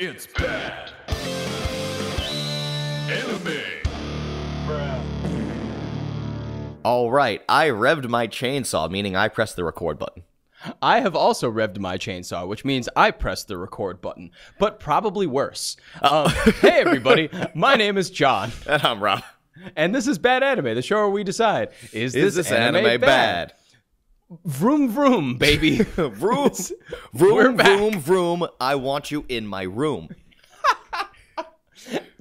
It's bad. Anime. All right, I revved my chainsaw, meaning I pressed the record button. I have also revved my chainsaw, which means I pressed the record button, but probably worse. Hey, everybody. My name is John. And I'm Rob. And this is Bad Anime, the show where we decide, is this anime bad? Vroom, vroom, baby. Vroom, vroom, vroom, vroom. I want you in my room.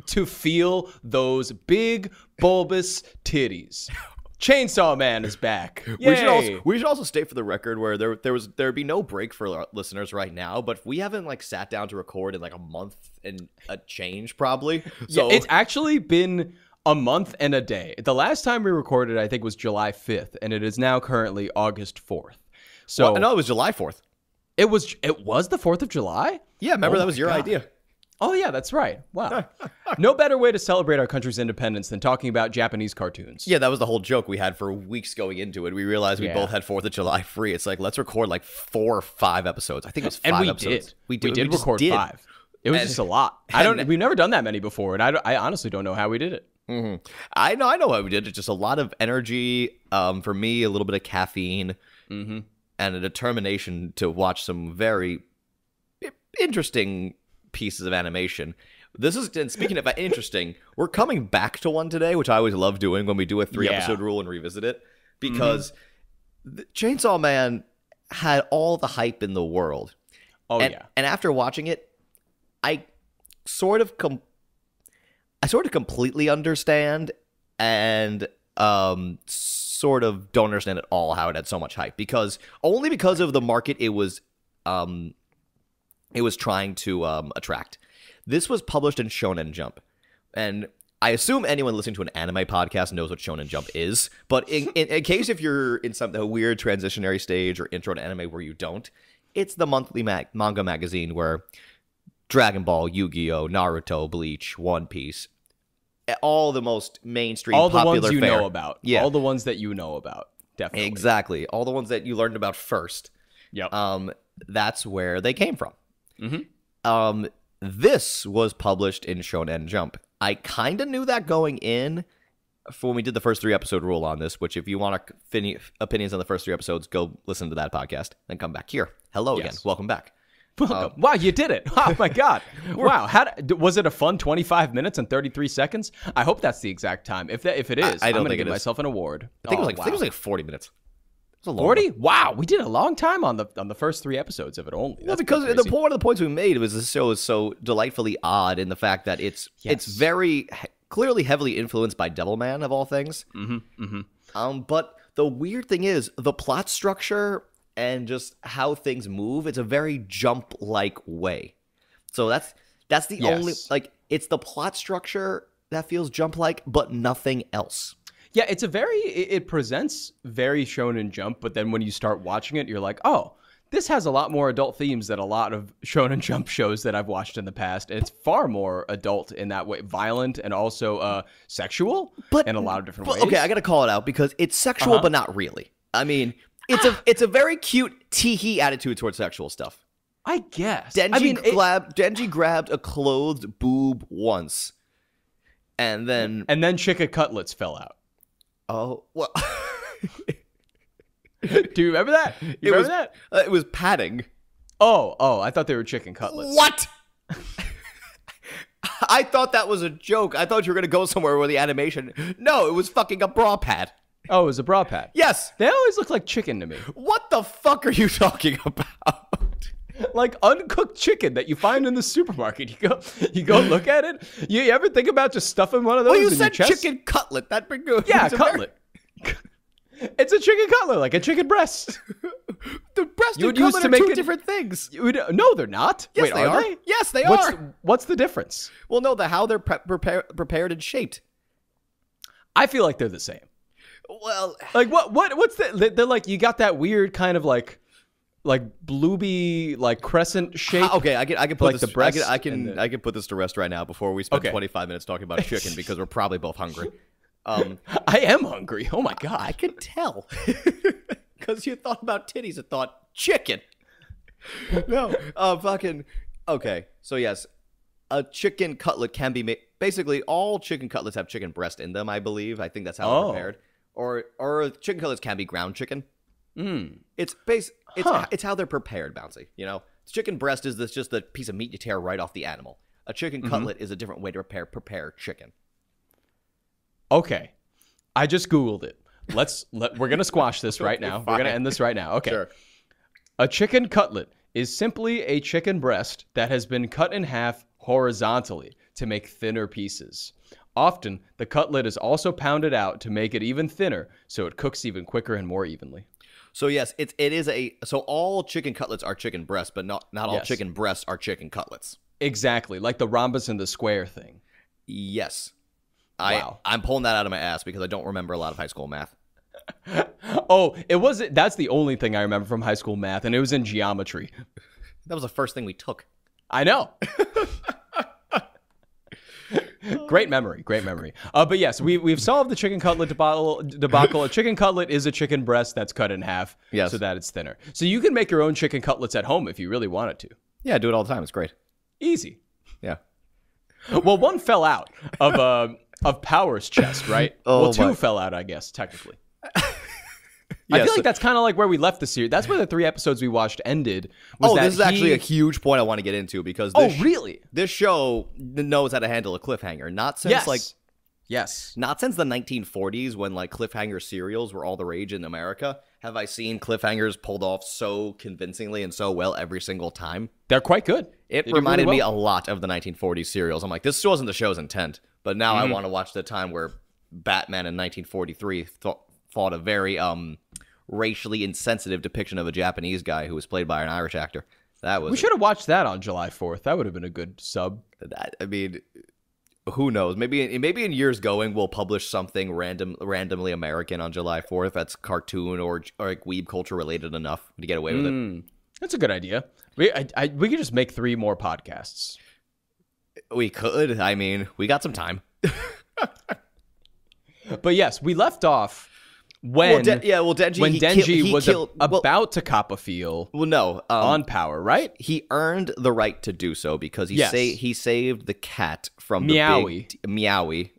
To feel those big, bulbous titties. Chainsaw Man is back. Yay. We should also state for the record where there'd be no break for our listeners right now, but we haven't sat down to record in a month and a change probably. So yeah, it's actually been a month and a day. The last time we recorded, I think, was July 5th, and it is now currently August 4th. So no, it was July 4th. It was the 4th of July? Yeah, remember that was your idea. Oh, yeah, that's right. Wow. No better way to celebrate our country's independence than talking about Japanese cartoons. Yeah, that was the whole joke we had for weeks going into it. We realized we both had 4th of July free. It's let's record 4 or 5 episodes. I think it was 5 episodes. We did record 5. It was just a lot. We've never done that many before, and I honestly don't know how we did it. Mm-hmm. I know how we did it. Just a lot of energy, for me, a little bit of caffeine, and a determination to watch some very interesting pieces of animation. And speaking of interesting, we're coming back to one today, which I always love doing when we do a 3-episode rule and revisit it, because Chainsaw Man had all the hype in the world. And after watching it, I sort of completely understand and sort of don't understand at all how it had so much hype, only because of the market it was trying to attract. This was published in Shonenjump, and I assume anyone listening to an anime podcast knows what Shonenjump is, but in case if you're in a weird transitionary stage or intro to anime where you don't, it's the monthly manga magazine where Dragon Ball, Yu-Gi-Oh!, Naruto, Bleach, One Piece, all the most mainstream, all the popular ones you fare. know about. Yeah. All the ones that you know about. Definitely. Exactly. All the ones that you learned about first. Yep. That's where they came from. This was published in Shonen Jump. I kind of knew that going in for when we did the first 3-episode rule on this, which if you want opinions on the first 3 episodes, go listen to that podcast, then come back here. Hello again. Welcome back. Welcome. Wow, you did it. Oh, my God. Wow. Was it a fun 25 minutes and 33 seconds? I hope that's the exact time. If it is, I'm going to give myself an award. I think it was 40 minutes. 40? Wow, we did a long time on the first 3 episodes of it only. Well, because one of the points we made was this show is so delightfully odd in the fact that it's very clearly heavily influenced by Devilman of all things. But the weird thing is the plot structure and just how things move. It's a very Jump-like way. So that's the only it's the plot structure that feels Jump-like, but nothing else. Yeah, it presents very Shonen Jump, but then when you start watching it, you're like, oh, this has a lot more adult themes than a lot of Shonen Jump shows that I've watched in the past. It's far more adult in that way, violent and also sexual in a lot of different ways. Okay, I got to call it out because it's sexual, but not really. I mean, it's a very cute tee-hee attitude towards sexual stuff. I guess. Denji grabbed a clothed boob once, and then chicken cutlets fell out. Oh, well. Do you remember that? It was padding. Oh, I thought they were chicken cutlets. What? I thought that was a joke. I thought you were going to go somewhere with the animation. No, it was fucking a bra pad. Oh, it was a bra pad. Yes. They always look like chicken to me. What the fuck are you talking about? Like uncooked chicken that you find in the supermarket. You go look at it. You ever think about just stuffing one of those in your chest? Well, you said chicken cutlet. That big good. Yeah, cutlet. It's a chicken cutlet, like a chicken breast. The breast and cutlet are two different things. No, they're not. Yes, Wait, they are. Yes, they are. What's the difference? Well, no, how they're prepared and shaped. I feel like they're the same. Well, what's the? They're like, you got that weird kind of like blueby crescent shape. Okay, I can put the breast. I can put this to rest right now before we spend 25 minutes talking about chicken because we're probably both hungry. I am hungry. Oh my God, I could tell because you thought about titties and thought chicken. No, fucking okay. So yes, a chicken cutlet can be made. Basically, all chicken cutlets have chicken breast in them, I believe. I think that's how they're prepared. Or chicken cutlets can be ground chicken. It's how they're prepared, Bouncy. You know, chicken breast is just a piece of meat you tear right off the animal. A chicken cutlet is a different way to prepare chicken. Okay, I just Googled it. We're gonna squash this right now. We're gonna end this right now. Okay. Sure. A chicken cutlet is simply a chicken breast that has been cut in half horizontally to make thinner pieces. Often, the cutlet is also pounded out to make it even thinner, so it cooks even quicker and more evenly. So yes, so all chicken cutlets are chicken breasts, but not all chicken breasts are chicken cutlets. Exactly, like the rhombus and the square thing. Yes. Wow. I'm pulling that out of my ass because I don't remember a lot of high school math. That's the only thing I remember from high school math, and it was in geometry. That was the first thing we took. I know. Great memory. But yes, we've solved the chicken cutlet debacle. A chicken cutlet is a chicken breast that's cut in half so that it's thinner. So you can make your own chicken cutlets at home if you really wanted to. Yeah, I do it all the time. It's great. Easy. Yeah. Well, one fell out of Power's chest, right? Two fell out, I guess, technically. I feel like that's kind of like where we left the series. That's where the 3 episodes we watched ended. This is actually a huge point I want to get into because really? This show knows how to handle a cliffhanger. Not since not since the 1940s when like cliffhanger serials were all the rage in America have I seen cliffhangers pulled off so convincingly and so well every single time. They're quite good. It reminded me a lot of the 1940s serials. I'm like, this wasn't the show's intent, but now I want to watch the time where Batman in 1943 fought a very racially insensitive depiction of a Japanese guy who was played by an Irish actor. We should have watched that on July 4th. That would have been a good sub. I mean, who knows? Maybe in years going, we'll publish something randomly American on July 4th that's cartoon or like weeb culture related enough to get away with it. That's a good idea. We could just make 3 more podcasts. We could. I mean, we got some time. But yes, we left off when Denji was about to cop a feel. Well, no, on Power, right? He earned the right to do so because he saved the cat from Meowie. the big Meowie.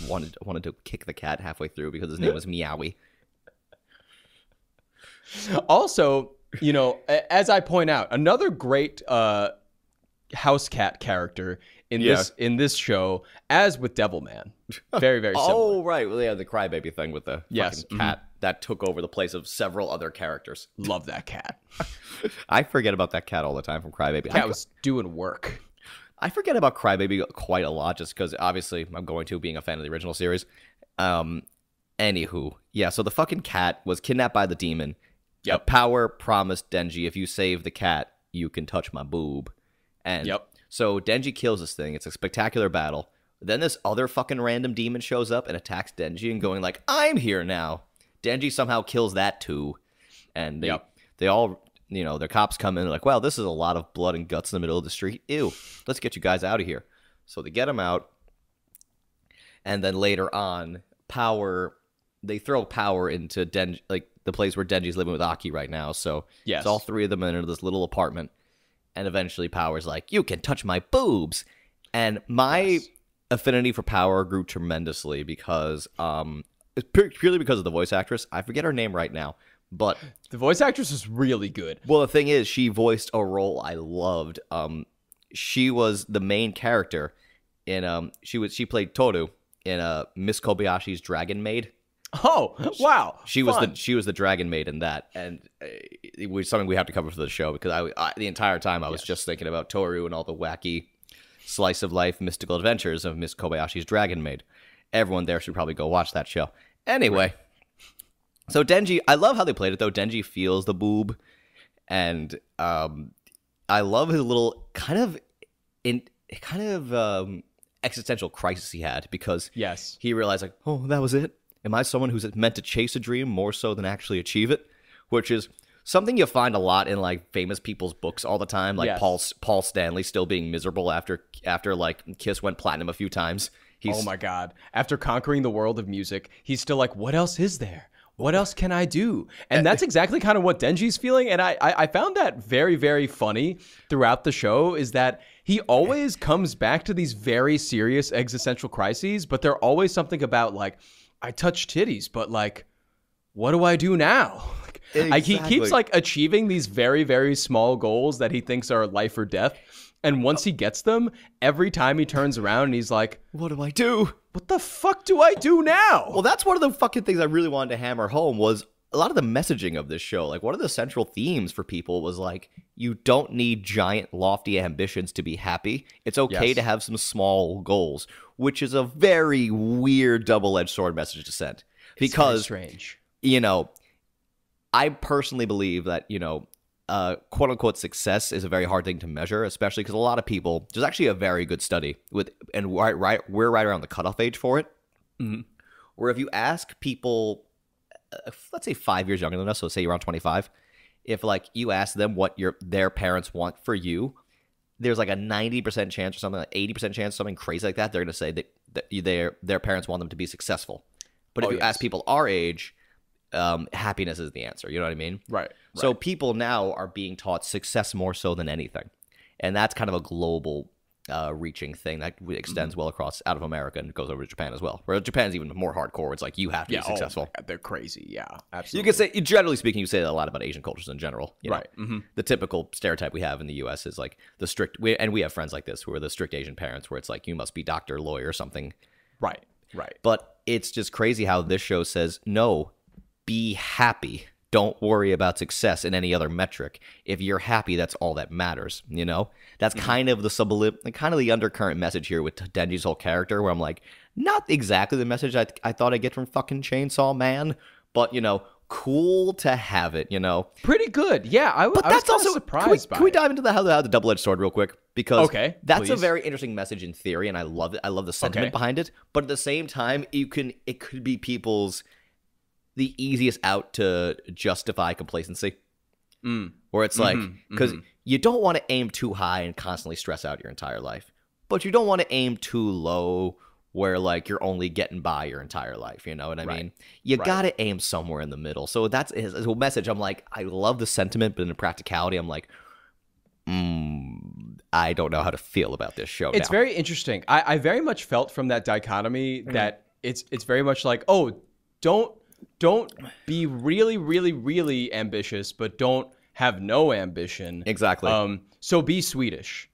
Wanted to kick the cat halfway through because his name was Meowie. Also, you know, as I point out, another great house cat character in this show, as with Devilman. Very, very similar. Oh, right. Well, yeah, the crybaby thing with the fucking cat that took over the place of several other characters. Love that cat. I forget about that cat all the time from Crybaby. Cat was doing work. I forget about Crybaby quite a lot just because, obviously, I'm going to being a fan of the original series. Anywho, yeah, so the fucking cat was kidnapped by the demon. Yep. Power promised Denji, if you save the cat, you can touch my boob. And so Denji kills this thing. It's a spectacular battle. Then this other fucking random demon shows up and attacks Denji and going like, I'm here now. Denji somehow kills that too. And they all, you know, their cops come in and like, wow, this is a lot of blood and guts in the middle of the street. Ew, let's get you guys out of here. So they get him out. And then later on, they throw Power into Denji, like the place where Denji's living with Aki right now. So it's all 3 of them in this little apartment. And eventually Power's like, you can touch my boobs. And my affinity for Power grew tremendously because it's purely because of the voice actress. I forget her name right now, but the voice actress is really good. Well, the thing is, she voiced a role I loved. She was the main character in she played Toru in Miss Kobayashi's Dragon Maid. Oh, wow. She was the Dragon Maid in that, and it was something we have to cover for the show because I the entire time I was just thinking about Toru and all the wacky slice of life mystical adventures of Miss Kobayashi's Dragon Maid. Everyone there should probably go watch that show. Anyway, so Denji, I love how they played it though. Denji feels the boob, and I love his little kind of existential crisis he had because he realized like, oh, that was it. Am I someone who's meant to chase a dream more so than actually achieve it? Which is something you find a lot in like famous people's books all the time, like Paul Stanley still being miserable after like Kiss went platinum a few times. Oh my God! After conquering the world of music, he's still like, what else is there? What else can I do? And that's exactly kind of what Denji's feeling. And I found that very, very funny throughout the show is that he always comes back to these very serious existential crises, but they're always something about like, I touch titties, but like, what do I do now? He keeps like achieving these very, very small goals that he thinks are life or death. And once he gets them, every time he turns around and he's like, what do I do? What the fuck do I do now? Well, that's one of the fucking things I really wanted to hammer home was a lot of the messaging of this show. Like, one of the central themes for people was like, you don't need giant, lofty ambitions to be happy. It's okay to have some small goals, which is a very weird double-edged sword message to send. Because, it's very strange. You know, I personally believe that, you know, quote-unquote success is a very hard thing to measure, especially because a lot of people, there's actually a very good study, and we're right around the cutoff age for it, where if you ask people, let's say 5 years younger than us, so say you're around 25, if like you ask them what their parents want for you, there's like a 90% chance or something, like 80% chance, something crazy like that, they're going to say that their parents want them to be successful. But if you ask people our age, happiness is the answer. You know what I mean? Right. So people now are being taught success more so than anything. And that's kind of a global reaching thing that extends well across out of America and goes over to Japan as well. Where Japan's even more hardcore. It's like you have to be successful. Oh, they're crazy. Yeah, absolutely. You can say, generally speaking, you say that a lot about Asian cultures in general. You know? Right. The typical stereotype we have in the U.S. is like the strict, and we have friends like this who are the strict Asian parents where it's like you must be doctor, lawyer, something. Right. Right. But it's just crazy how this show says, no, be happy. Don't worry about success in any other metric. If you're happy, that's all that matters, you know? That's kind of the undercurrent message here with Denji's whole character, where I'm like, not exactly the message I thought I'd get from fucking Chainsaw Man, but, you know, cool to have it, you know? Pretty good. Yeah, I was also surprised by it. Can we dive into how the double-edged sword real quick? Because that's please. A very interesting message in theory, and I love it. I love the sentiment behind it. But at the same time, it could be the easiest out to justify complacency. Where it's like, because you don't want to aim too high and constantly stress out your entire life. But you don't want to aim too low where like you're only getting by your entire life. You know what I mean? You got to aim somewhere in the middle. So that's his message. I'm like, I love the sentiment, but in practicality, I'm like, I don't know how to feel about this show It's now. very interesting. I very much felt from that dichotomy that it's very much like, oh, don't be really, really, really ambitious, but don't have no ambition. Exactly. So be Swedish.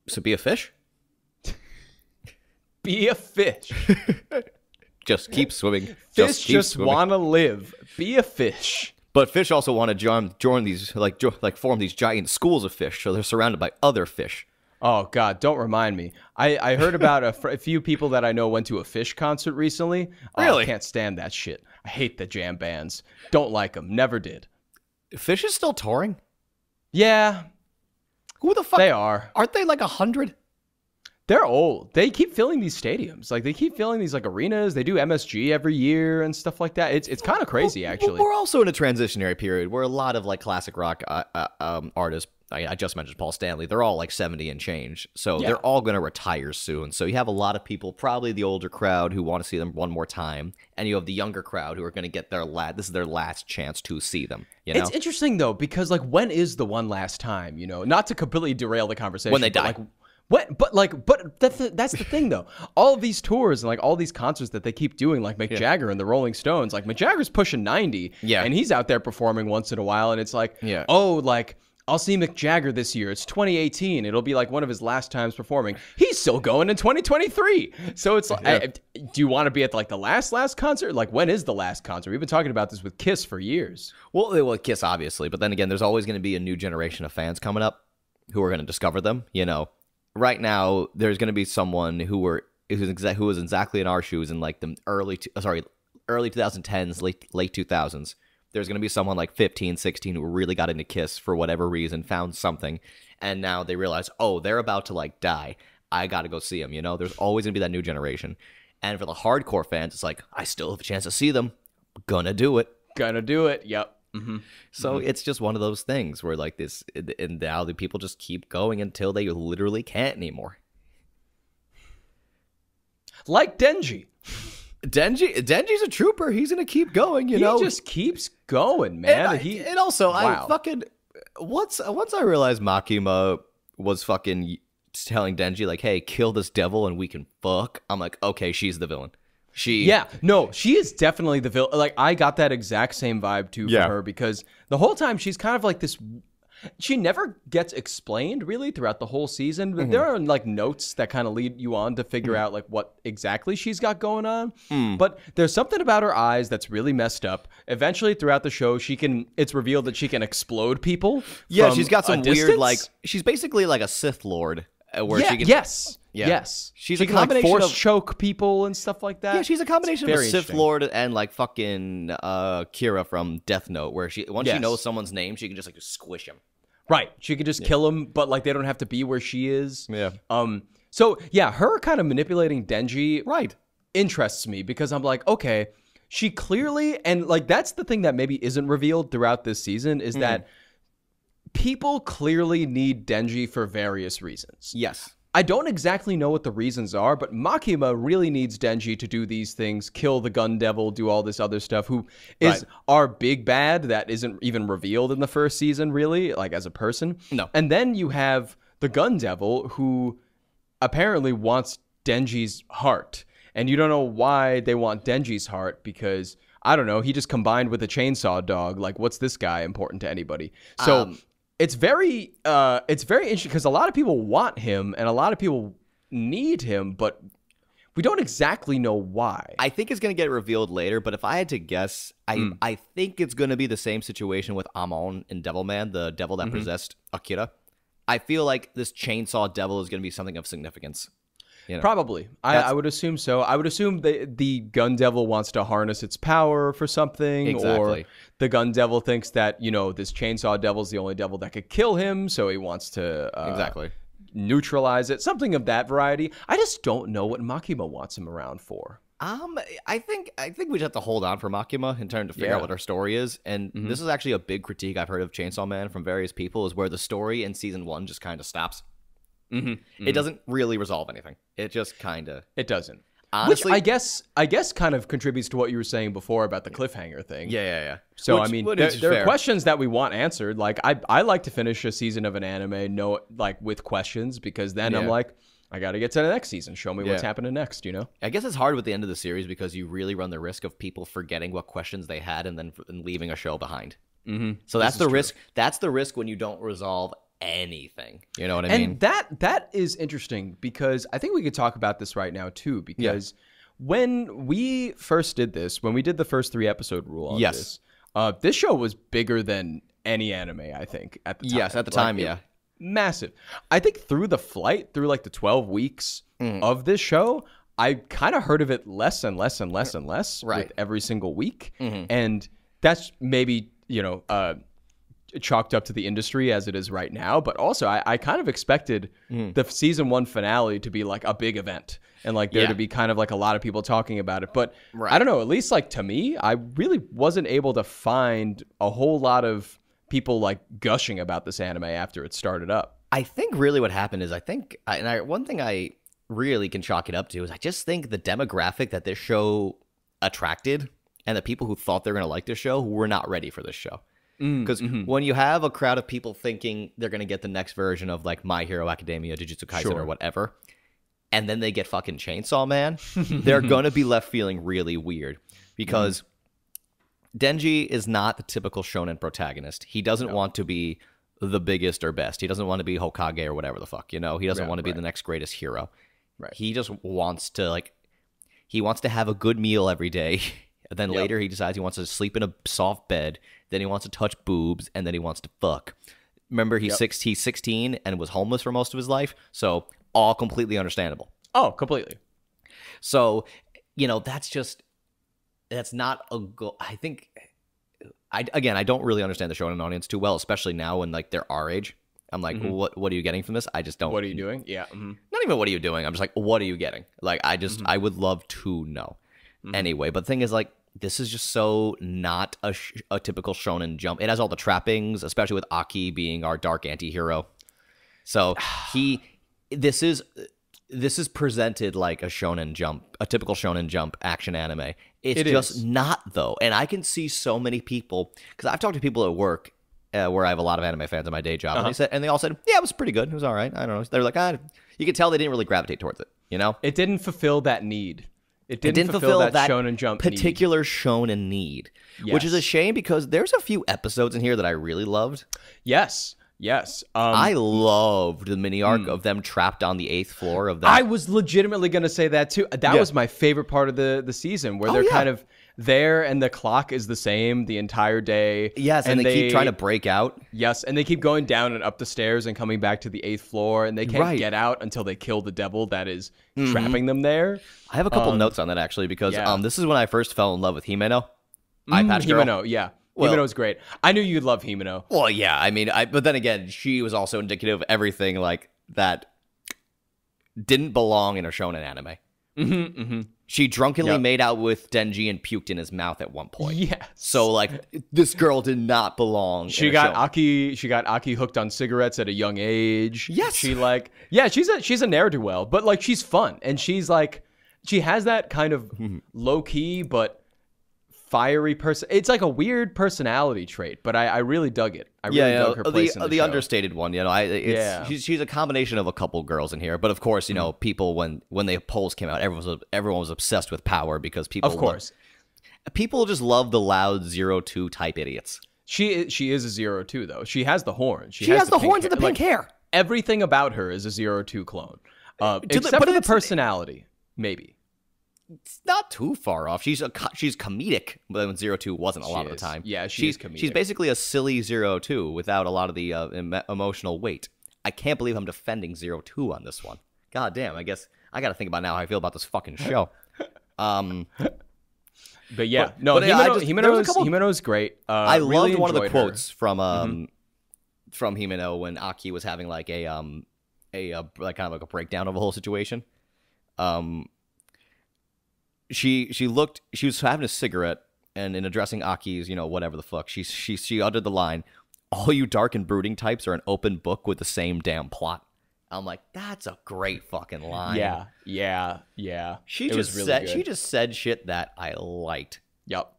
So be a fish? Be a fish. Just keep swimming. Fish just want to live. Be a fish. But fish also want to join these, form these giant schools of fish, so they're surrounded by other fish. Oh, God, don't remind me. I heard about a few people that I know went to a Fish concert recently. Really? I can't stand that shit. I hate the jam bands. Don't like them. Never did. Fish is still touring? Yeah. Who the fuck? They are. Aren't they like 100? They're old. They keep filling these stadiums. Like, they keep filling these, like, arenas. They do MSG every year and stuff like that. It's kind of crazy, actually. We're also in a transitionary period where a lot of, like, classic rock artists, I just mentioned Paul Stanley, they're all, like, 70 and change. So they're all going to retire soon. So you have a lot of people, probably the older crowd, who want to see them one more time. And you have the younger crowd who are going to get this is their last chance to see them, you know? It's interesting, though, because, like, when is the one last time, you know? Not to completely derail the conversation. When they die. But that's the thing, though. All of these tours and like all these concerts that they keep doing, like Mick Jagger and the Rolling Stones, like Mick Jagger's pushing 90, and he's out there performing once in a while, and it's like, oh, like I'll see Mick Jagger this year. It's 2018. It'll be like one of his last times performing. He's still going in 2023. So it's like, do you want to be at like the last concert? Like, when is the last concert? We've been talking about this with Kiss for years. Well, Kiss obviously, but then again, there's always going to be a new generation of fans coming up who are going to discover them, you know. Right now, there's going to be someone who was exactly in our shoes in like the early 2010s, late 2000s. There's going to be someone like 15, 16 who really got into Kiss for whatever reason, found something, and now they realize, oh, they're about to like die. I got to go see them, you know? There's always going to be that new generation. And for the hardcore fans, it's like, I still have a chance to see them. Gonna do it. Yep. So it's just one of those things where like this, and now the people just keep going until they literally can't anymore. Like Denji. Denji's a trooper. He's gonna keep going. You know, he just keeps going, man. And also, wow. Once I realized Makima was fucking telling Denji like, "Hey, kill this devil and we can fuck." I'm like, okay, she's the villain. Yeah, no, she is definitely the villain. Like, I got that exact same vibe too from her, because the whole time she's kind of like this. She never gets explained really throughout the whole season, but there are like notes that kind of lead you on to figure out like what exactly she's got going on. But there's something about her eyes that's really messed up. Eventually throughout the show, it's revealed that she can explode people. Yeah, she's got some weird, like, she's basically like a Sith Lord. Where she can, yes. She can like force choke people and stuff like that. Yeah, she's a combination of a Sith Lord and like fucking Kira from Death Note, where once she knows someone's name, she can just like squish him. Right. She could just kill him, but like they don't have to be where she is. Yeah. So yeah, her kind of manipulating Denji right interests me, because I'm like, okay, she clearly, and like that's the thing that maybe isn't revealed throughout this season, is that people clearly need Denji for various reasons. Yes. I don't exactly know what the reasons are, but Makima really needs Denji to do these things, kill the gun devil, do all this other stuff, who is our big bad that isn't even revealed in the first season, really, like as a person. No. And then you have the gun devil, who apparently wants Denji's heart. And you don't know why they want Denji's heart, because, I don't know, he just combined with a chainsaw dog. Like, what's this guy important to anybody? So... It's very interesting, because a lot of people want him and a lot of people need him, but we don't exactly know why. I think it's going to get revealed later, but if I had to guess, I think it's going to be the same situation with Amon in Devilman, the devil that possessed Akira. I feel like this chainsaw devil is going to be something of significance. You know? Probably. I would assume so. I would assume the gun devil wants to harness its power for something. Exactly. Or the gun devil thinks that, this chainsaw devil is the only devil that could kill him, so he wants to neutralize it. Something of that variety. I just don't know what Makima wants him around for. I think we just have to hold on for Makima in terms to figure out what her story is. And this is actually a big critique I've heard of Chainsaw Man from various people, is where the story in season 1 just kind of stops. It doesn't really resolve anything. It just kind of... It doesn't. Honestly, which I guess kind of contributes to what you were saying before about the cliffhanger thing. Yeah. So, there are questions that we want answered. Like, I like to finish a season of an anime with questions, because then I'm like, I got to get to the next season. Show me what's happening next, I guess it's hard with the end of the series, because you really run the risk of people forgetting what questions they had and then leaving a show behind. So that's the risk. That's the risk when you don't resolve anything. You know what I mean? And that is interesting, because I think we could talk about this right now too, because when we first did this, when we did the first 3-episode rule on this, this show was bigger than any anime, I think, at the time. Yes, at the time, massive. I think through the like the 12 weeks of this show, I kind of heard of it less and less and less and less with every single week. And that's maybe, chalked up to the industry as it is right now, but also I kind of expected the season 1 finale to be like a big event, and like there to be kind of like a lot of people talking about it. But I don't know, at least like to me, I really wasn't able to find a whole lot of people like gushing about this anime after it started up. I think really what happened is one thing I really can chalk it up to is I just think the demographic that this show attracted, and the people who thought they were going to like this show, were not ready for this show. Because when you have a crowd of people thinking they're going to get the next version of like My Hero Academia, Jujutsu Kaisen, or whatever, and then they get fucking Chainsaw Man, they're going to be left feeling really weird, because Denji is not the typical shonen protagonist. He doesn't want to be the biggest or best. He doesn't want to be Hokage or whatever the fuck, He doesn't want to be the next greatest hero. He just wants to have a good meal every day. And then later he decides he wants to sleep in a soft bed. Then he wants to touch boobs, and then he wants to fuck. Remember, he's 16 and was homeless for most of his life, so all completely understandable. Oh, completely. So, that's not a goal. I think, I don't really understand the shonen audience too well, especially now when like they're our age. I'm like, what are you getting from this? I just don't. What are you doing? Yeah. Not even what are you doing. I'm just like, what are you getting? Like, I would love to know. Anyway, but the thing is, like, this is just so not a typical shonen jump. It has all the trappings, especially with Aki being our dark anti-hero. So this is presented like a shonen jump, a typical shonen jump action anime. It's just not, though. And I can see so many people, because I've talked to people at work where I have a lot of anime fans in my day job, and they all said, yeah, it was pretty good. It was all right. I don't know. They're like, you could tell they didn't really gravitate towards it. You know, it didn't fulfill that need. It didn't fulfill that Shonen Jump particular shonen need, which is a shame because there's a few episodes in here that I really loved. Yes. I loved the mini arc of them trapped on the 8th floor of that. I was legitimately going to say that too. That was my favorite part of the season, where they're kind of there and the clock is the same the entire day. Yes, and they keep trying to break out. Yes, and they keep going down and up the stairs and coming back to the 8th floor, and they can't get out until they kill the devil that is trapping them there. I have a couple notes on that, actually, because this is when I first fell in love with Himeno. Eye patch girl. Himeno, yeah. Well, Himeno's great. I knew you'd love Himeno. Well, yeah. I mean, but then again, she was also indicative of everything like that didn't belong in a shonen anime. She drunkenly made out with Denji and puked in his mouth at one point. Yes. So like, this girl did not belong. She got Aki hooked on cigarettes at a young age. Yes. She's a ne'er-do-well, but like she's fun, and she's like, she has that kind of low key but fiery person. It's like a weird personality trait, but I really dug it. I really dug her place in the show. Understated one. You know, she's a combination of a couple girls in here, but of course, you know, people when the polls came out, everyone was obsessed with power because people just love the loud 02 type idiots. She is a 02 though. She has the horns. She has the horns and the pink hair. Everything about her is a 02 clone, except for the personality, maybe. It's not too far off. She's comedic, but when 02 wasn't a lot of the time. Yeah, she's comedic. She's basically a silly 02 without a lot of the emotional weight. I can't believe I'm defending 02 on this one. God damn, I guess I got to think about now how I feel about this fucking show. But Himeno's great. I loved one of the quotes from Himeno when Aki was having like a like kind of like a breakdown of the whole situation. She was having a cigarette, and in addressing Aki's, you know, whatever the fuck, she uttered the line, "All you dark and brooding types are an open book with the same damn plot." I'm like, that's a great fucking line. Yeah. She just said shit that I liked. Yep.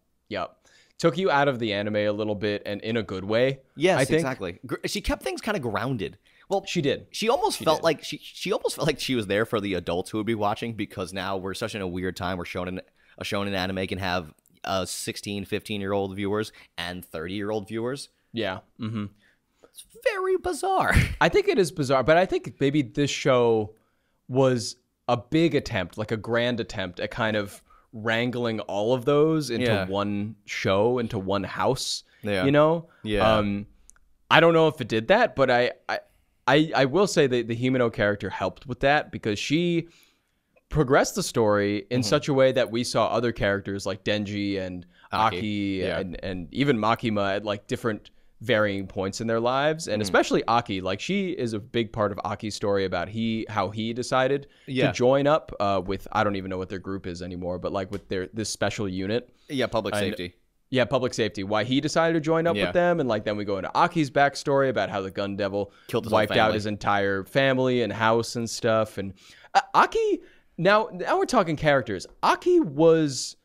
Took you out of the anime a little bit, and in a good way. Yes, I think. Exactly. She kept things kind of grounded. Well, she did. She almost felt like she almost felt like she was there for the adults who would be watching, because now we're such in a weird time where a shonen anime can have 16, 15-year-old viewers and 30-year-old viewers. Yeah. It's very bizarre. I think it is bizarre, but I think maybe this show was a big attempt, like a grand attempt at kind of wrangling all of those into one show, into one house. Yeah. You know? Yeah. I don't know if it did that, but I will say that the Himeno character helped with that, because she progressed the story in such a way that we saw other characters like Denji and Aki and even Makima at like different varying points in their lives, and especially Aki. Like, she is a big part of Aki's story about how he decided to join up with, I don't even know what their group is anymore, but like with this special unit. Yeah, public safety. Yeah, public safety. Why he decided to join up with them, and like then we go into Aki's backstory about how the gun devil wiped out his entire family and house and stuff. And Aki, now we're talking characters. Aki was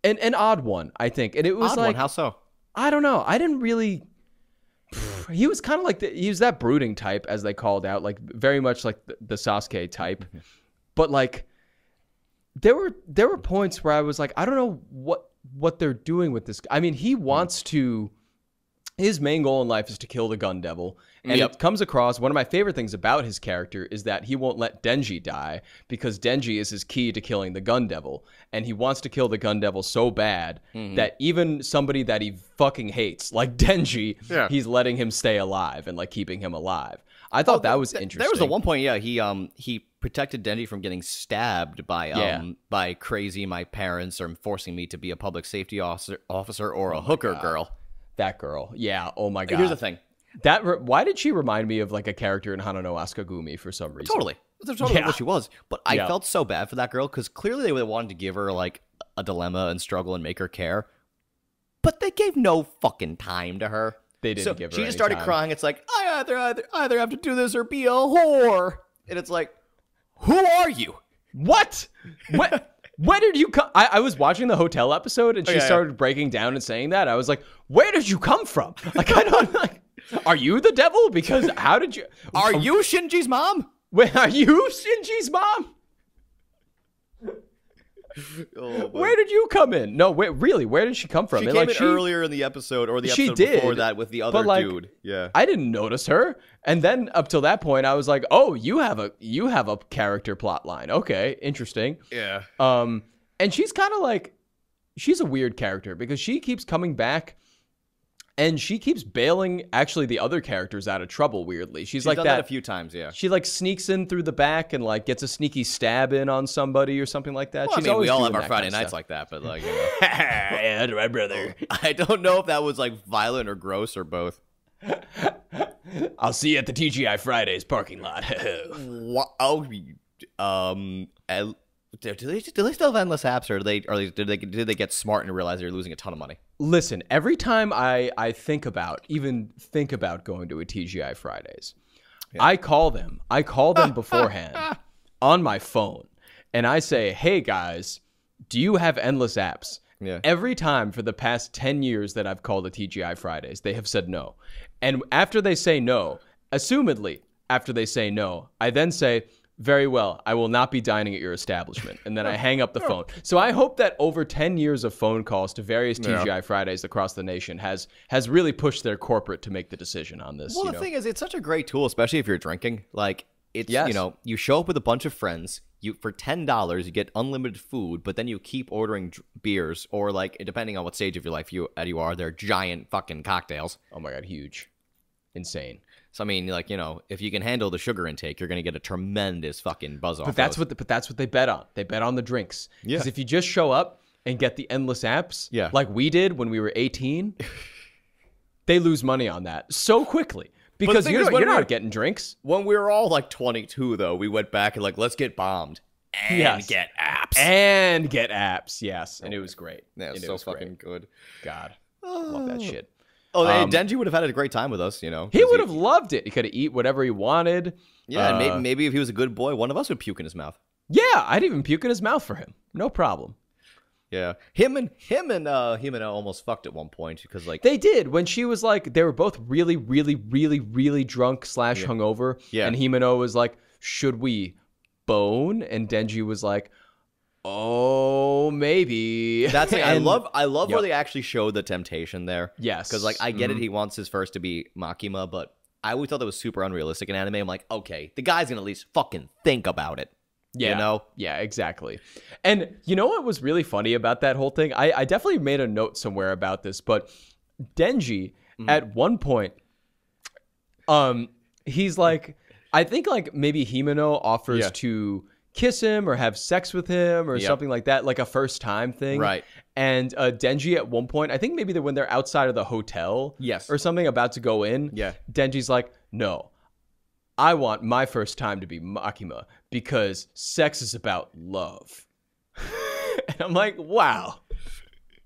an odd one, I think, and it was odd like one. How so? I don't know. I didn't really. He was kind of like he was that brooding type, as they called out, like very much like the Sasuke type, but like there were points where I was like, I don't know what they're doing with this. I mean, he wants to. His main goal in life is to kill the gun devil. And it comes across, one of my favorite things about his character is that he won't let Denji die, because Denji is his key to killing the gun devil. And he wants to kill the gun devil so bad that even somebody that he fucking hates, like Denji, he's letting him stay alive and like keeping him alive. I thought that was interesting. There was the one point, he protected Denji from getting stabbed by crazy my parents, or forcing me to be a public safety officer or a hooker girl. That girl. Yeah. Oh my God. Here's the thing. Why did she remind me of like a character in Hanano Asukagumi for some reason? Totally. That's totally what she was. But I felt so bad for that girl, because clearly they wanted to give her like a dilemma and struggle and make her care. But they gave no fucking time to her. They didn't give her she any just started time. crying. It's like, I either have to do this or be a whore. And it's like, who are you? What? Where did you come? I was watching the hotel episode, and she started breaking down and saying that. I was like, where did you come from? Like, I don't like. Are you the devil? Because how did you? Are you Shinji's mom? Where are you Shinji's mom? Where did you come in? No, really, where did she come from? She came in earlier in the episode, or the episode before that with the other dude. Yeah, I didn't notice her, and then up till that point, I was like, "Oh, you have a character plot line. Okay, interesting." Yeah. And she's kind of like, she's a weird character because she keeps coming back. And she keeps bailing, actually, the other characters out of trouble, weirdly. She's like done that a few times, yeah. She, like, sneaks in through the back and, like, gets a sneaky stab in on somebody or something like that. Well, She's I mean, always we all doing have our that Friday kind of nights stuff. like that, but, like, you know. Yeah, my brother. I don't know if that was, like, violent or gross or both. I'll see you at the TGI Fridays parking lot. What? Oh, do they still have endless apps, or did they get smart and realize they're losing a ton of money? Listen, every time I think about going to a TGI Fridays, yeah. I call them beforehand on my phone, and I say, hey guys, do you have endless apps? Yeah. Every time for the past 10 years that I've called a TGI Fridays, they have said no. And after they say no, assumedly after they say no, I then say, very well, I will not be dining at your establishment. And then I hang up the phone. So I hope that over 10 years of phone calls to various TGI Fridays across the nation has really pushed their corporate to make the decision on this. Well, the thing is, it's such a great tool, especially if you're drinking. Like, it's, Yes. you know, you show up with a bunch of friends. For $10, you get unlimited food, but then you keep ordering beers, or, like, depending on what stage of your life you are, they're giant fucking cocktails. Oh my God, huge. Insane. So I mean, like, you know, if you can handle the sugar intake, you're gonna get a tremendous fucking buzz off. But that's what they bet on. They bet on the drinks. Yeah. Because if you just show up and get the endless apps, yeah, like we did when we were 18, they lose money on that so quickly because you're not getting drinks. When we were all like 22, though, we went back and like, let's get bombed and get apps. Yes, and it was great. Yeah, it was so fucking good. God, love that shit. Oh, Denji would have had a great time with us, you know. He would have loved it. He could have eat whatever he wanted. Yeah, and maybe if he was a good boy, one of us would puke in his mouth. Yeah, I'd even puke in his mouth for him. No problem. Yeah, him and almost fucked at one point because like they did when she was like they were both really, really, really, really drunk / hungover. Yeah, and Himeno was like, "Should we bone?" And Denji was like, "Oh, maybe." That's it. I love where they actually showed the temptation there. Yes, because like I get it. He wants his first to be Makima, but I always thought that was super unrealistic in anime. I'm like, okay, the guy's gonna at least fucking think about it. Yeah, you know? Yeah, exactly. And you know what was really funny about that whole thing? I definitely made a note somewhere about this, but Denji at one point, he's like, I think like maybe Himeno offers to kiss him or have sex with him or something like that, like a first time thing. Right. And Denji at one point, I think maybe when they're outside of the hotel or something about to go in, Denji's like, no, I want my first time to be Makima because sex is about love. And I'm like, wow.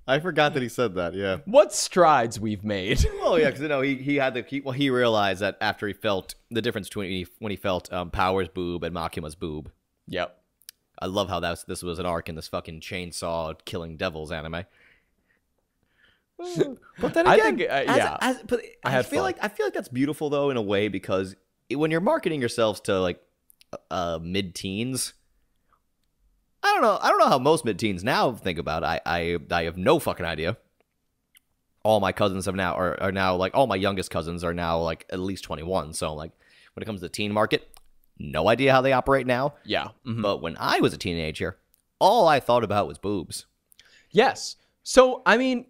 I forgot that he said that, yeah. What strides we've made. Oh, yeah, because, you know, he realized that after he felt the difference between when he felt Power's boob and Makima's boob. Yep. I love how this was an arc in this fucking chainsaw killing devils anime. But then again, I feel like that's beautiful though in a way because when you're marketing yourselves to like mid-teens, I don't know how most mid-teens now think about it. I have no fucking idea. All my cousins are now like all my youngest cousins are now like at least 21. So like when it comes to the teen market, no idea how they operate now. Yeah. Mm-hmm. But when I was a teenager, all I thought about was boobs. Yes. So, I mean,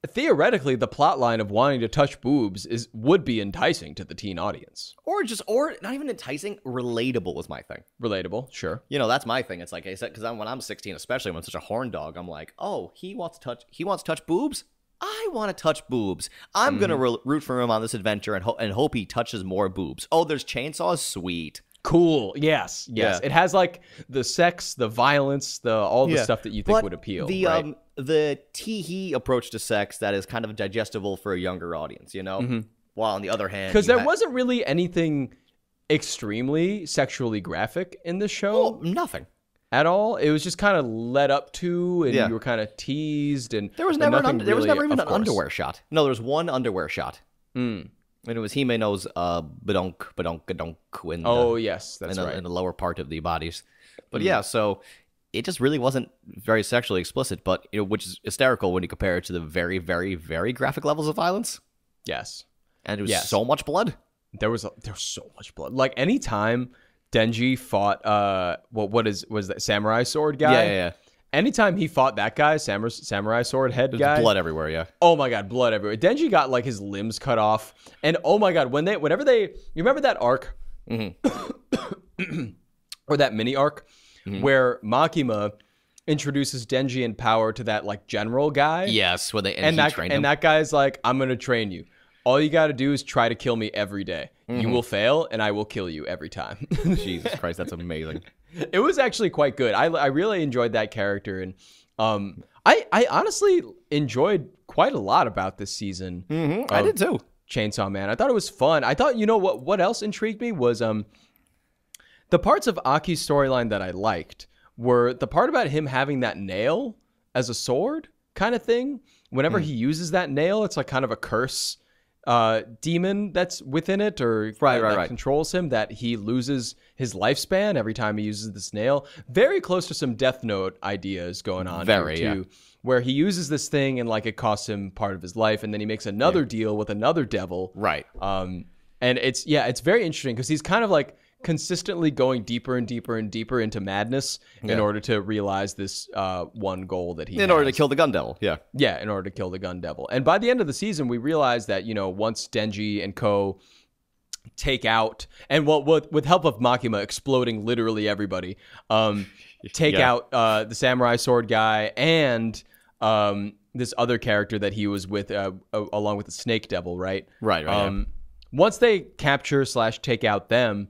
theoretically, the plot line of wanting to touch boobs would be enticing to the teen audience. Or not even enticing, relatable was my thing. Relatable, sure. You know, that's my thing. It's like I said, because when I'm 16, especially when I'm such a horn dog, I'm like, oh, he wants to touch boobs? I want to touch boobs. I'm going to root for him on this adventure and hope he touches more boobs. Oh, there's chainsaws? Sweet. Cool. Yes. Yeah. It has like the sex, the violence, all the stuff that you think would appeal. The tee-hee approach to sex that is kind of digestible for a younger audience, you know? Mm-hmm. While on the other hand, because there wasn't really anything extremely sexually graphic in this show. Well, nothing. at all. It was just kind of led up to, and you were kind of teased, and there was never even an underwear shot. No, there was one underwear shot. And it was Himeno's badonk in the lower part of the bodies. But yeah, so it just really wasn't very sexually explicit, but which is hysterical when you compare it to the very, very, very graphic levels of violence. Yes. And it was so much blood. There was so much blood. Like anytime Denji fought was that samurai sword guy? Yeah. Anytime he fought that guy, samurai sword head guy, there's blood everywhere. Yeah. Oh my god, blood everywhere. Denji got like his limbs cut off, and oh my god, whenever you remember that arc, or that mini arc, where Makima introduces Denji in power to that like general guy. Yes, where that guy's like, I'm gonna train you. All you got to do is try to kill me every day. You will fail, and I will kill you every time. Jesus Christ, that's amazing. It was actually quite good. I really enjoyed that character, and I honestly enjoyed quite a lot about this season. I did too. Chainsaw Man. I thought it was fun. I thought, what else intrigued me was the parts of Aki's storyline that I liked were the part about him having that nail as a sword kind of thing. Whenever he uses that nail, it's like kind of a curse demon that's within it, or that controls him, that he loses his lifespan every time he uses this nail. Very close to some Death Note ideas going on here too, where he uses this thing and like it costs him part of his life, and then he makes another deal with another devil. Right. And it's very interesting because he's kind of like consistently going deeper and deeper and deeper into madness in order to realize this one goal that he has. In order to kill the gun devil, in order to kill the gun devil. And by the end of the season, we realize that, once Denji and Ko take out, and with help of Makima exploding literally everybody, take out the samurai sword guy and this other character that he was with, along with the snake devil, right? Right. Once they capture / take out them,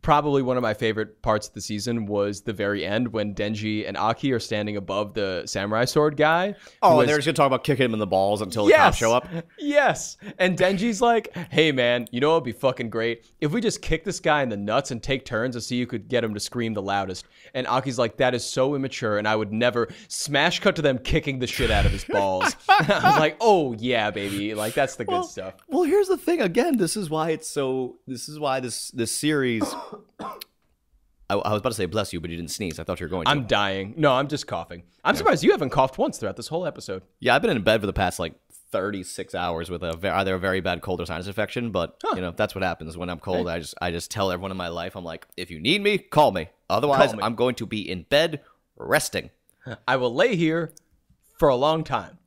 probably one of my favorite parts of the season was the very end when Denji and Aki are standing above the samurai sword guy. Oh, and they're just going to talk about kicking him in the balls until the cops show up? Yes. And Denji's like, hey, man, you know what would be fucking great? If we just kick this guy in the nuts and take turns to see who could get him to scream the loudest. And Aki's like, that is so immature, and I would never. Smash cut to them kicking the shit out of his balls. I was like, oh, yeah, baby. Like, that's the good stuff. Well, here's the thing. Again, this is why this series... I was about to say bless you, but you didn't sneeze. I thought you were going to. I'm dying. No, I'm just coughing. I'm surprised you haven't coughed once throughout this whole episode. Yeah, I've been in bed for the past 36 hours with either a very bad cold or sinus infection, but that's what happens when I'm cold. Hey. I just tell everyone in my life, I'm like, if you need me, call me. Otherwise, I'm going to be in bed resting. I will lay here for a long time.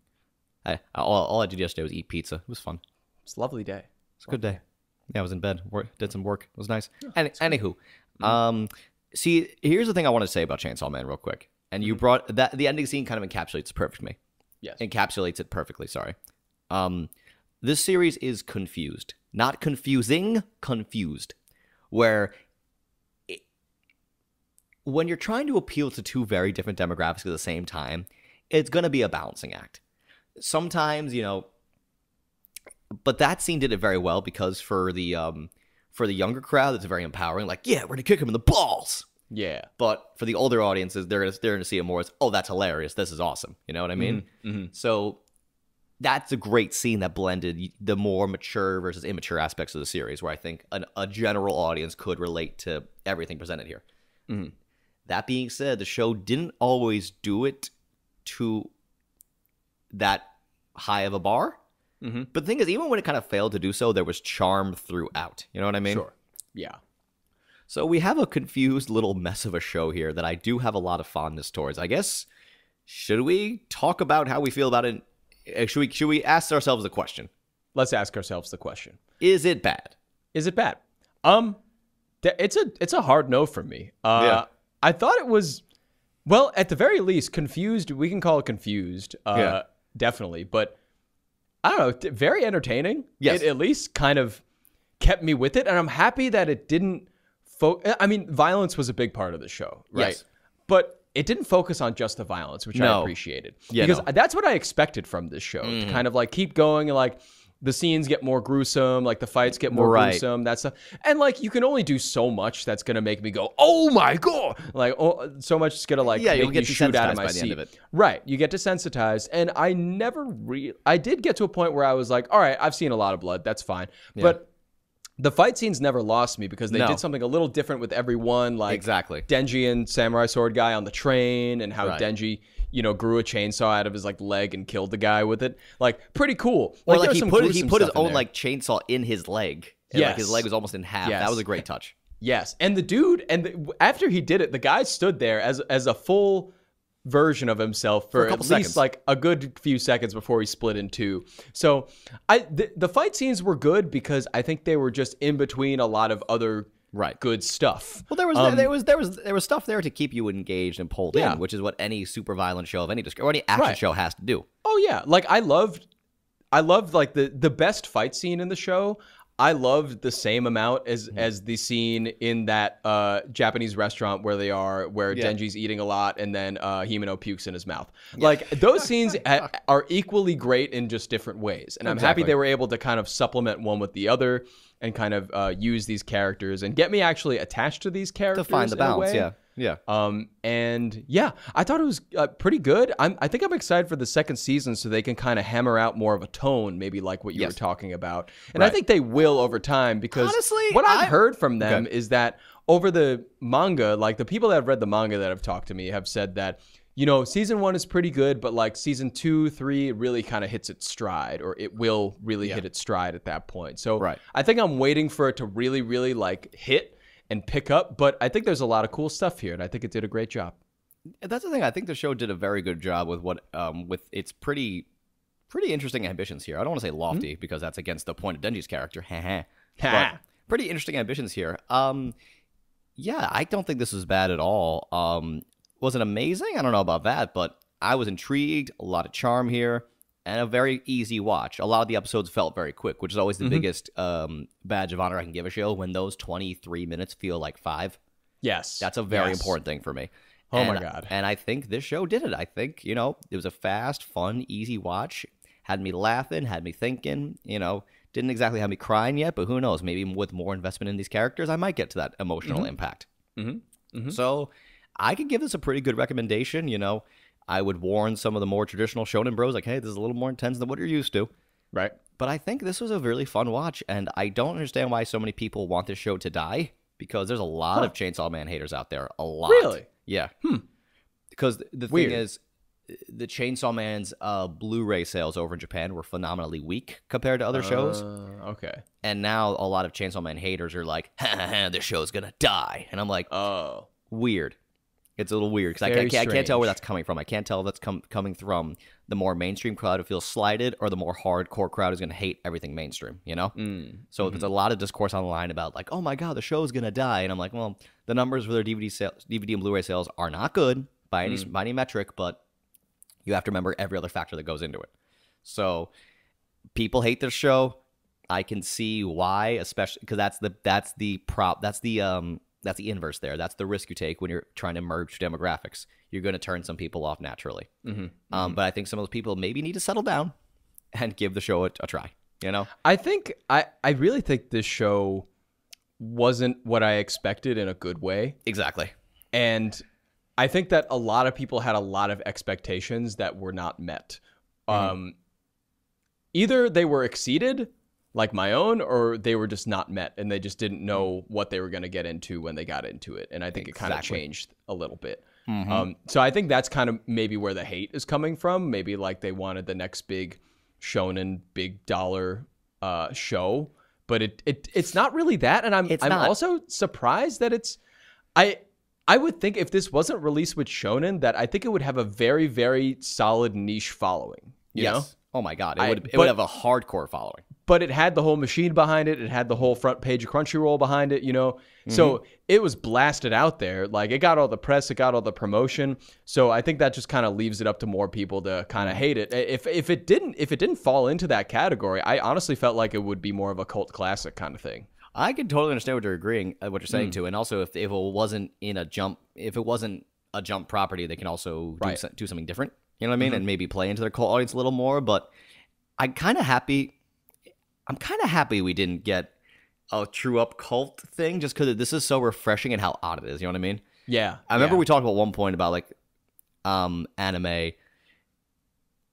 All I did yesterday was eat pizza. It was fun. It's a lovely day. It's a good day. Yeah, I was in bed, did some work. It was nice. Anywho, see, here's the thing I want to say about Chainsaw Man real quick. And you brought that the ending scene kind of encapsulates it perfectly. Yes. Encapsulates it perfectly, sorry. This series is confused. Not confusing, confused. When you're trying to appeal to two very different demographics at the same time, it's going to be a balancing act. Sometimes, but that scene did it very well because for the younger crowd, it's very empowering. Like, yeah, we're gonna kick him in the balls. Yeah. But for the older audiences, they're gonna see it more as, oh, that's hilarious. This is awesome. You know what I mean? Mm-hmm. So that's a great scene that blended the more mature versus immature aspects of the series, where I think a general audience could relate to everything presented here. Mm-hmm. That being said, the show didn't always do it to that high of a bar. Mm-hmm. But the thing is, even when it kind of failed to do so, there was charm throughout. You know what I mean? Sure. Yeah. So we have a confused little mess of a show here that I do have a lot of fondness towards. I guess, should we talk about how we feel about it? Should we ask ourselves the question? Let's ask ourselves the question. Is it bad? Is it bad? It's a hard no for me. Yeah. I thought it was, well, at the very least, confused. We can call it confused. Definitely. But I don't know, very entertaining. Yes. It at least kind of kept me with it, and I'm happy that it didn't violence was a big part of the show, right? Yes. But it didn't focus on just the violence, which I appreciated. Yeah, because that's what I expected from this show, to kind of like keep going and like, the scenes get more gruesome, like the fights get more gruesome, that stuff. And like you can only do so much that's gonna make me go, oh my god, like so much is gonna like make me shoot out of my seat. End of it. Right, you get desensitized, and I did get to a point where I was like, all right, I've seen a lot of blood, that's fine, but the fight scenes never lost me because they did something a little different with everyone, like Denji and Samurai Sword guy on the train, and how Denji, you know, grew a chainsaw out of his like leg and killed the guy with it. Like pretty cool. Or like he put his own like chainsaw in his leg. And, like his leg was almost in half. That was a great touch. Yes, and the dude, after he did it, the guy stood there as a full version of himself for at least like a good few seconds before he split in two. So the fight scenes were good because I think they were just in between a lot of other good stuff. Well, there was stuff there to keep you engaged and pulled in, which is what any super violent show of any or any action show has to do. Oh yeah, like I loved like the best fight scene in the show. I loved the same amount as the scene in that Japanese restaurant where Denji's eating a lot and then Himeno pukes in his mouth. Like those scenes are equally great in just different ways. And I'm happy they were able to kind of supplement one with the other and kind of use these characters and get me actually attached to these characters. To find the balance, And yeah, I thought it was pretty good. I think I'm excited for the second season so they can kind of hammer out more of a tone, maybe like what you were talking about. And I think they will over time because honestly, what I've heard from them is that over the manga, like the people that have read the manga that have talked to me have said that, you know, season 1 is pretty good, but like season 2, 3, it really kind of hits its stride, or it will really hit its stride at that point. So I think I'm waiting for it to really, really like hit and pick up, but I think there's a lot of cool stuff here, and I think it did a great job. That's the thing. I think the show did a very good job with what with its pretty interesting ambitions here. I don't want to say lofty because that's against the point of Denji's character. But pretty interesting ambitions here. Yeah, I don't think this was bad at all. Was it amazing? I don't know about that, but I was intrigued. A lot of charm here. And a very easy watch. A lot of the episodes felt very quick, which is always the biggest badge of honor I can give a show, when those 23 minutes feel like 5. Yes. That's a very important thing for me. Oh, my God. And I think this show did it. I think, you know, it was a fast, fun, easy watch. Had me laughing, had me thinking, you know, didn't exactly have me crying yet, but who knows? Maybe with more investment in these characters, I might get to that emotional impact. So I could give this a pretty good recommendation, you know. I would warn some of the more traditional shonen bros, like, hey, this is a little more intense than what you're used to. Right. But I think this was a really fun watch, and I don't understand why so many people want this show to die, because there's a lot of Chainsaw Man haters out there. A lot. Really? Yeah. Because the thing is, the Chainsaw Man's Blu-ray sales over in Japan were phenomenally weak compared to other shows. Okay. And now a lot of Chainsaw Man haters are like, this show's gonna die. And I'm like, oh, weird. It's a little weird because I can't tell where that's coming from. I can't tell if that's coming from the more mainstream crowd who feels slighted, or the more hardcore crowd who's going to hate everything mainstream, you know? So there's a lot of discourse online about like, oh my God, the show's going to die. And I'm like, well, the numbers for their DVD and Blu-ray sales are not good by any metric, but you have to remember every other factor that goes into it. So people hate this show. I can see why, especially because that's the inverse there. That's the risk you take when you're trying to merge demographics. You're going to turn some people off naturally. But I think some of those people maybe need to settle down and give the show a try, you know? I really think this show wasn't what I expected in a good way. Exactly. And I think that a lot of people had a lot of expectations that were not met. Either they were exceeded, like my own, or they were just not met, and they just didn't know what they were going to get into when they got into it. And I think it kind of changed a little bit. So I think that's kind of maybe where the hate is coming from. Maybe like they wanted the next big shonen, big dollar show, but it's not really that. And I'm also surprised that it's. I would think if this wasn't released with shonen, that I think it would have a very, very solid niche following. You know? Oh my God, it would have a hardcore following. But it had the whole machine behind it. It had the whole front page of Crunchyroll behind it, you know? So it was blasted out there. Like, it got all the press, it got all the promotion. So I think that just kind of leaves it up to more people to kind of hate it. If it didn't fall into that category, I honestly felt like it would be more of a cult classic kind of thing. I can totally understand what you're saying too. And also, if it wasn't a jump property, they can also do something different. You know what I mean? And maybe play into their cult audience a little more. But I'm kind of happy. I'm kind of happy we didn't get a true up cult thing, just because this is so refreshing and how odd it is. You know what I mean? Yeah. I remember we talked about one point about like anime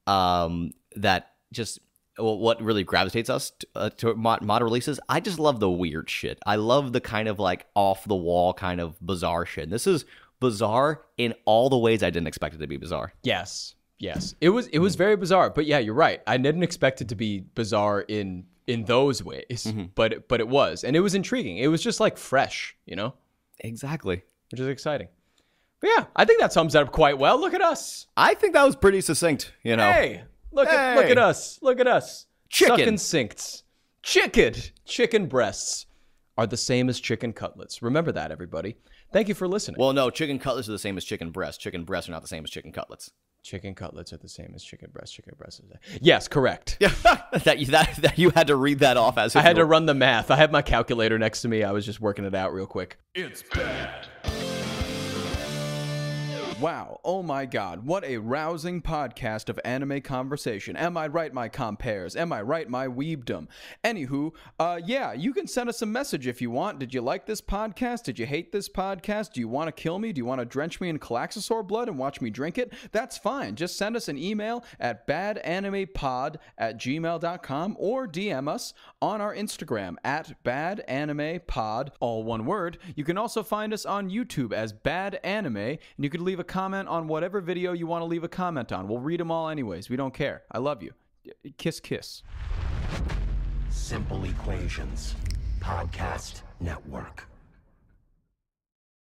that just what really gravitates us to mod releases. I just love the weird shit. I love the kind of like off the wall kind of bizarre shit. This is bizarre in all the ways I didn't expect it to be bizarre. Yes. It was very bizarre, but yeah, you're right. I didn't expect it to be bizarre in those ways, but it was, and it was intriguing. It was just like fresh, you know? Exactly. Which is exciting. But yeah, I think that sums it up quite well. Look at us. I think that was pretty succinct, you know. Hey, look at us. Look at us. Chicken. Succinct. Chicken breasts are the same as chicken cutlets. Remember that, everybody. Thank you for listening. Well, no, chicken cutlets are the same as chicken breasts. Chicken breasts are not the same as chicken cutlets. Chicken cutlets are the same as chicken breasts. Chicken breasts are the same. Yes, correct. Yeah, that you had to read that off as if I had to run the math. I had my calculator next to me. I was just working it out real quick. It's bad. Wow, oh my god, what a rousing podcast of anime conversation. Am I right, my compares? Am I right, my weebdom? Anywho, yeah, you can send us a message if you want. Did you like this podcast? Did you hate this podcast? Do you want to kill me? Do you want to drench me in Calaxosaur blood and watch me drink it? That's fine. Just send us an email at badanimepod@gmail.com or DM us on our Instagram at badanimepod, all one word. You can also find us on YouTube as Bad Anime, and you could leave a comment on whatever video you want to leave a comment on. We'll read them all anyways. We don't care. I love you. Kiss, kiss. Simple Equations Podcast Network.